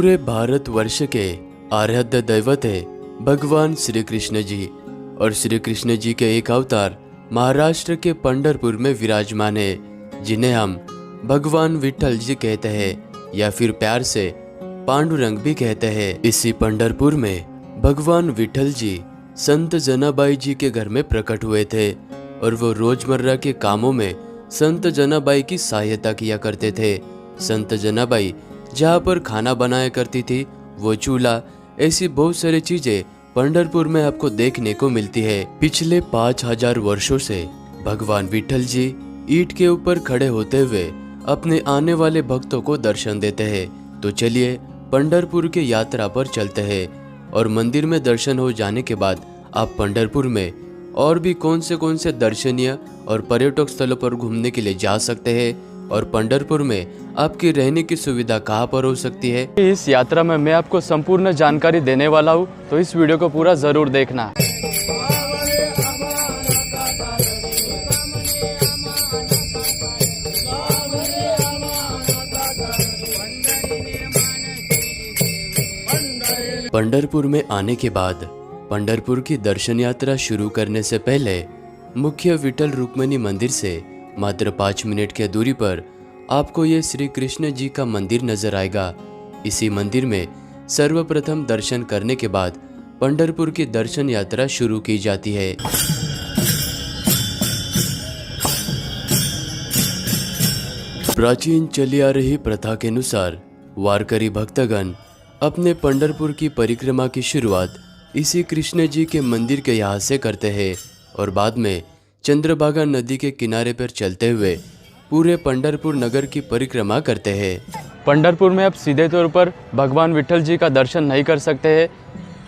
पूरे भारतवर्ष के आराध्य दैवत है भगवान श्री कृष्ण जी। और श्री कृष्ण जी के एक अवतार महाराष्ट्र के पंढरपुर में विराजमान है, जिन्हें हम भगवान विठल जी कहते हैं या फिर प्यार से पांडुरंग भी कहते हैं। इसी पंढरपुर में भगवान विठल जी संत जनाबाई जी के घर में प्रकट हुए थे और वो रोजमर्रा के कामों में संत जनाबाई की सहायता किया करते थे। संत जनाबाई जहाँ पर खाना बनाया करती थी, वो चूल्हा, ऐसी बहुत सारी चीजें पंढरपुर में आपको देखने को मिलती है। पिछले 5000 वर्षों से भगवान विठल जी ईंट के ऊपर खड़े होते हुए अपने आने वाले भक्तों को दर्शन देते हैं। तो चलिए पंढरपुर की यात्रा पर चलते हैं और मंदिर में दर्शन हो जाने के बाद आप पंढरपुर में और भी कौन से दर्शनीय और पर्यटक स्थलों पर घूमने के लिए जा सकते हैं और पंढरपुर में आपकी रहने की सुविधा कहाँ पर हो सकती है। इस यात्रा में मैं आपको संपूर्ण जानकारी देने वाला हूँ, तो इस वीडियो को पूरा जरूर देखना। पंढरपुर में आने के बाद पंढरपुर की दर्शन यात्रा शुरू करने से पहले मुख्य विठल रुक्मिणी मंदिर से मात्र 5 मिनट की दूरी पर आपको ये श्री कृष्ण जी का मंदिर नजर आएगा। इसी मंदिर में सर्वप्रथम दर्शन करने के बाद पंढरपुर की दर्शन यात्रा शुरू की जाती है। प्राचीन चली आ रही प्रथा के अनुसार वारकरी भक्तगण अपने पंढरपुर की परिक्रमा की शुरुआत इसी कृष्ण जी के मंदिर के यहाँ से करते हैं और बाद में चंद्रभागा नदी के किनारे पर चलते हुए पूरे पंढरपुर नगर की परिक्रमा करते हैं। पंढरपुर में आप सीधे तौर पर भगवान विठल जी का दर्शन नहीं कर सकते हैं।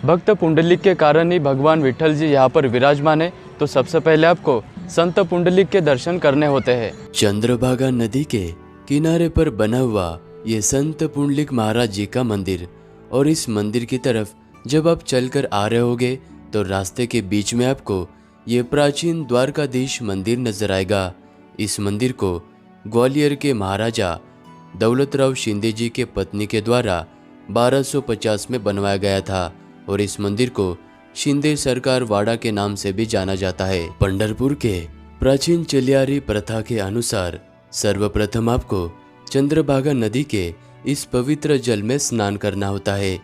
भक्त पुंडलिक के कारण ही भगवान विठल जी यहाँ पर विराजमान है, तो सबसे पहले आपको संत पुंडलिक के दर्शन करने होते हैं। चंद्रभागा नदी के किनारे पर बना हुआ ये संत पुंडलिक महाराज जी का मंदिर, और इस मंदिर की तरफ जब आप चलकर आ रहे होगे तो रास्ते के बीच में आपको ये प्राचीन द्वारकाधीश मंदिर नजर आएगा। इस मंदिर को ग्वालियर के महाराजा दौलतराव शिंदे जी के पत्नी के द्वारा 1250 में बनवाया गया था और इस मंदिर को शिंदे सरकार वाड़ा के नाम से भी जाना जाता है। पंढरपुर के प्राचीन चलियारी प्रथा के अनुसार सर्वप्रथम आपको चंद्रभागा नदी के इस पवित्र जल में स्नान करना होता है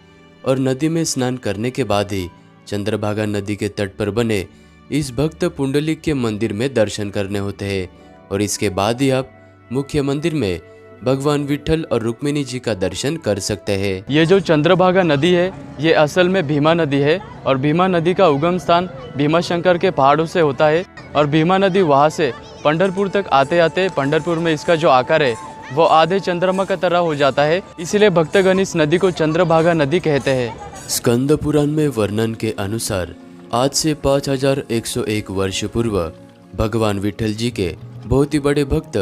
और नदी में स्नान करने के बाद ही चंद्रभागा नदी के तट पर बने इस भक्त पुंडलिक के मंदिर में दर्शन करने होते हैं और इसके बाद ही आप मुख्य मंदिर में भगवान विठल और रुक्मिणी जी का दर्शन कर सकते हैं। ये जो चंद्रभागा नदी है, ये असल में भीमा नदी है और भीमा नदी का उगम स्थान भीमाशंकर के पहाड़ों से होता है और भीमा नदी वहाँ से पंढरपुर तक आते आते पंढरपुर में इसका जो आकार है वो आधे चंद्रमा का तरह हो जाता है, इसलिए भक्तगण इस नदी को चंद्रभागा नदी कहते हैं। स्कंद पुराण में वर्णन के अनुसार आज से 5101 वर्ष पूर्व भगवान विठल जी के बहुत ही बड़े भक्त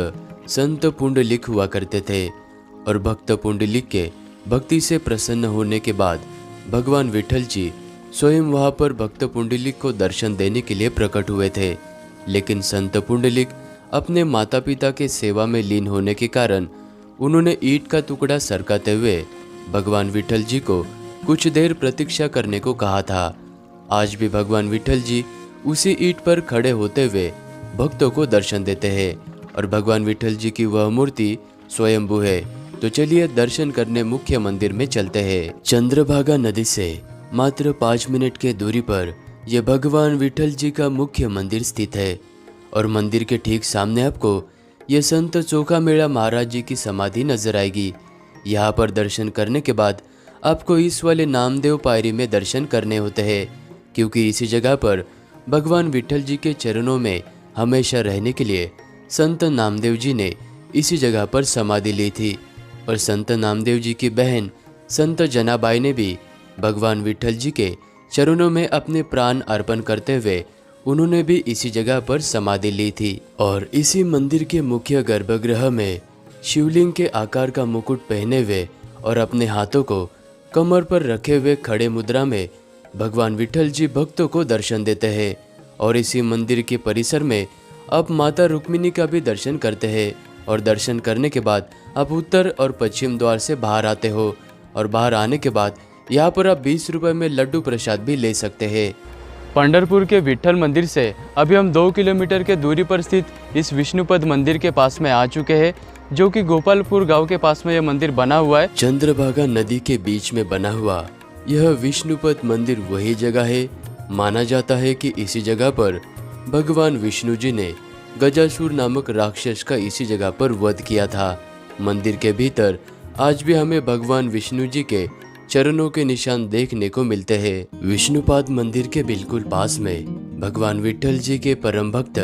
संत पुंडलिक हुआ करते थे और भक्त पुंडलिक के भक्ति से प्रसन्न होने के बाद भगवान विठल जी स्वयं वहां पर भक्त पुंडलिक को दर्शन देने के लिए प्रकट हुए थे। लेकिन संत पुंडलिक अपने माता पिता के सेवा में लीन होने के कारण उन्होंने ईंट का टुकड़ा सरकाते हुए भगवान विठल जी को कुछ देर प्रतीक्षा करने को कहा था। आज भी भगवान विठल जी उसी ईंट पर खड़े होते हुए भक्तों को दर्शन देते हैं और भगवान विठल जी की वह मूर्ति स्वयंभू है। तो चलिए दर्शन करने मुख्य मंदिर में चलते हैं। चंद्रभागा नदी से मात्र 5 मिनट के दूरी पर यह भगवान विठल जी का मुख्य मंदिर स्थित है और मंदिर के ठीक सामने आपको यह संत चोखा मेड़ा महाराज जी की समाधि नजर आएगी। यहाँ पर दर्शन करने के बाद आपको इस वाले नामदेव पायरी में दर्शन करने होते हैं, क्योंकि इसी जगह पर भगवान विठल जी के चरणों में हमेशा रहने के लिए संत नामदेव जी ने इसी जगह पर समाधि ली थी और संत नामदेव जी की बहन संत जनाबाई ने भी भगवान विठल जी के चरणों में अपने प्राण अर्पण करते हुए उन्होंने भी इसी जगह पर समाधि ली थी। और इसी मंदिर के मुख्य गर्भगृह में शिवलिंग के आकार का मुकुट पहने हुए और अपने हाथों को कमर पर रखे हुए खड़े मुद्रा में भगवान विठल जी भक्तों को दर्शन देते हैं। और इसी मंदिर के परिसर में आप माता रुक्मिणी का भी दर्शन करते हैं और दर्शन करने के बाद आप उत्तर और पश्चिम द्वार से बाहर आते हो और बाहर आने के बाद यहाँ पर आप 20 रुपए में लड्डू प्रसाद भी ले सकते हैं। पंढरपुर के विट्ठल मंदिर से अभी हम 2 किलोमीटर के दूरी पर स्थित इस विष्णुपद मंदिर के पास में आ चुके हैं, जो कि गोपालपुर गांव के पास में यह मंदिर बना हुआ है। चंद्रभागा नदी के बीच में बना हुआ यह विष्णुपद मंदिर वही जगह है। माना जाता है कि इसी जगह पर भगवान विष्णु जी ने गजासुर नामक राक्षस का इसी जगह पर वध किया था। मंदिर के भीतर आज भी हमें भगवान विष्णु जी के चरणों के निशान देखने को मिलते हैं। विष्णुपाद मंदिर के बिल्कुल पास में भगवान विट्ठल जी के परम भक्त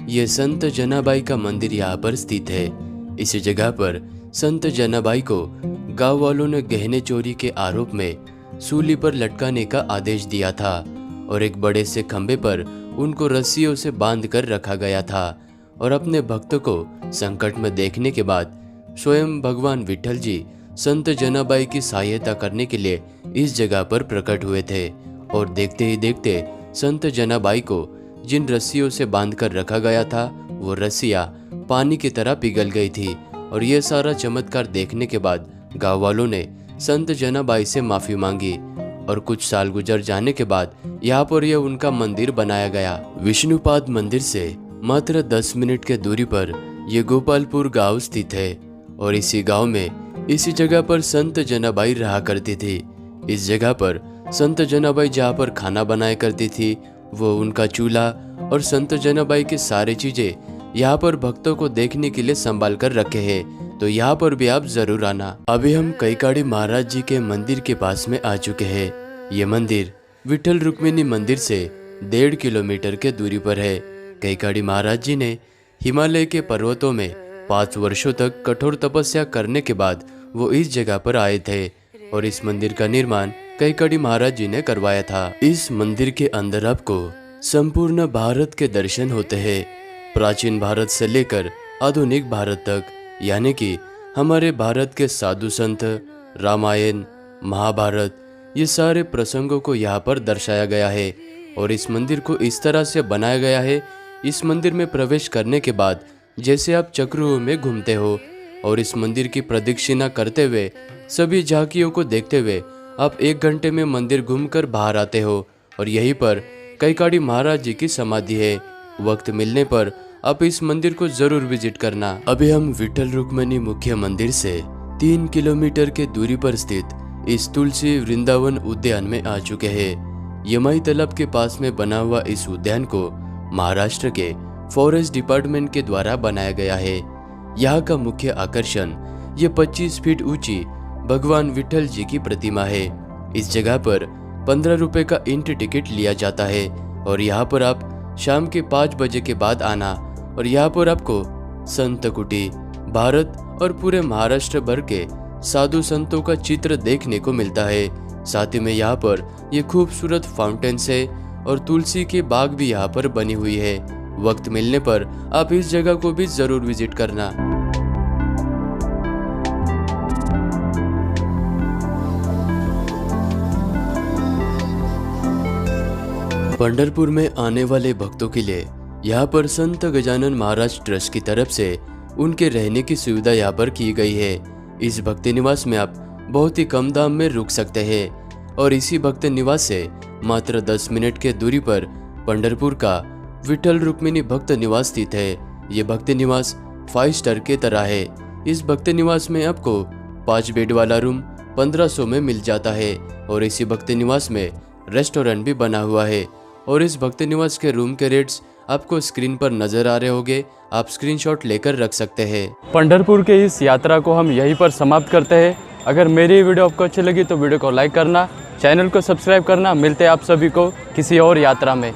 ये संत जनाबाई का मंदिर यहाँ पर स्थित है। इसी जगह पर संत जनाबाई को गांव वालों ने गहने चोरी के आरोप में सूली पर लटकाने का आदेश दिया था और एक बड़े से खंबे पर उनको रस्सियों से बांध कर रखा गया था। और अपने भक्त को संकट में देखने के बाद स्वयं भगवान विट्ठल जी संत जनाबाई की सहायता करने के लिए इस जगह पर प्रकट हुए थे। और देखते ही देखते संत जनाबाई को जिन रस्सियों से बांधकर रखा गया था वो रस्सियां पानी की तरह पिघल गई थी। और ये सारा चमत्कार देखने के बाद गांव वालों ने संत जनाबाई से माफी मांगी और कुछ साल गुजर जाने के बाद यहाँ पर यह उनका मंदिर बनाया गया। विष्णुपाद मंदिर से मात्र 10 मिनट के दूरी पर यह गोपालपुर गांव स्थित है और इसी गांव में इसी जगह पर संत जनाबाई रहा करती थी। इस जगह पर संत जनाबाई जहाँ पर खाना बनाया करती थी वो उनका चूल्हा और संत जनाबाई की सारी चीजें यहाँ पर भक्तों को देखने के लिए संभाल कर रखे हैं, तो यहाँ पर भी आप जरूर आना। अभी हम कैकाड़ी महाराज जी के मंदिर के पास में आ चुके हैं। ये मंदिर विट्ठल रुक्मिणी मंदिर से 1.5 किलोमीटर के दूरी पर है। कैकाड़ी महाराज जी ने हिमालय के पर्वतों में 5 वर्षों तक कठोर तपस्या करने के बाद वो इस जगह पर आए थे और इस मंदिर का निर्माण कैकाड़ी महाराज जी ने करवाया था। इस मंदिर के अंदर आपको संपूर्ण भारत के दर्शन होते हैं, प्राचीन भारत से लेकर आधुनिक भारत तक, यानी कि हमारे भारत के साधु संत, रामायण, महाभारत, ये सारे प्रसंगों को यहाँ पर दर्शाया गया है। और इस मंदिर को इस तरह से बनाया गया है, इस मंदिर में प्रवेश करने के बाद जैसे आप चक्रों में घूमते हो और इस मंदिर की प्रदक्षिणा करते हुए सभी झांकियों को देखते हुए आप 1 घंटे में मंदिर घूमकर बाहर आते हो। और यहीं पर कैकाड़ी महाराज जी की समाधि है। वक्त मिलने पर आप इस मंदिर को जरूर विजिट करना। अभी हम विट्ठल रुक्मिणी मुख्य मंदिर से 3 किलोमीटर के दूरी पर स्थित इस तुलसी वृंदावन उद्यान में आ चुके हैं। यमाई तालाब के पास में बना हुआ इस उद्यान को महाराष्ट्र के फॉरेस्ट डिपार्टमेंट के द्वारा बनाया गया है। यहाँ का मुख्य आकर्षण ये 25 फीट ऊंची भगवान विट्ठल जी की प्रतिमा है। इस जगह पर 15 रुपए का एंट्री टिकट लिया जाता है और यहाँ पर आप शाम के 5 बजे के बाद आना। और यहाँ पर आपको संत कुटी, भारत और पूरे महाराष्ट्र भर के साधु संतों का चित्र देखने को मिलता है। साथ ही में यहाँ पर ये खूबसूरत फाउंटेन्स है और तुलसी के बाग भी यहाँ पर बनी हुई है। वक्त मिलने पर आप इस जगह को भी जरूर विजिट करना। पंढरपुर में आने वाले भक्तों के लिए यहाँ पर संत गजानन महाराज ट्रस्ट की तरफ से उनके रहने की सुविधा यहाँ पर की गई है। इस भक्ति निवास में आप बहुत ही कम दाम में रुक सकते हैं और इसी भक्ति निवास से मात्र 10 मिनट के दूरी पर पंढरपुर का विट्ठल रुक्मिणी भक्त निवास स्थित है। ये भक्ति निवास 5 स्टार के तरह है। इस भक्ति निवास में आपको 5 बेड वाला रूम 1500 में मिल जाता है और इसी भक्ति निवास में रेस्टोरेंट भी बना हुआ है। और इस भक्ति निवास के रूम के रेट्स आपको स्क्रीन पर नजर आ रहे होंगे, आप स्क्रीनशॉट लेकर रख सकते हैं। पंढरपुर के इस यात्रा को हम यहीं पर समाप्त करते हैं। अगर मेरी वीडियो आपको अच्छी लगी तो वीडियो को लाइक करना, चैनल को सब्सक्राइब करना। मिलते हैं आप सभी को किसी और यात्रा में।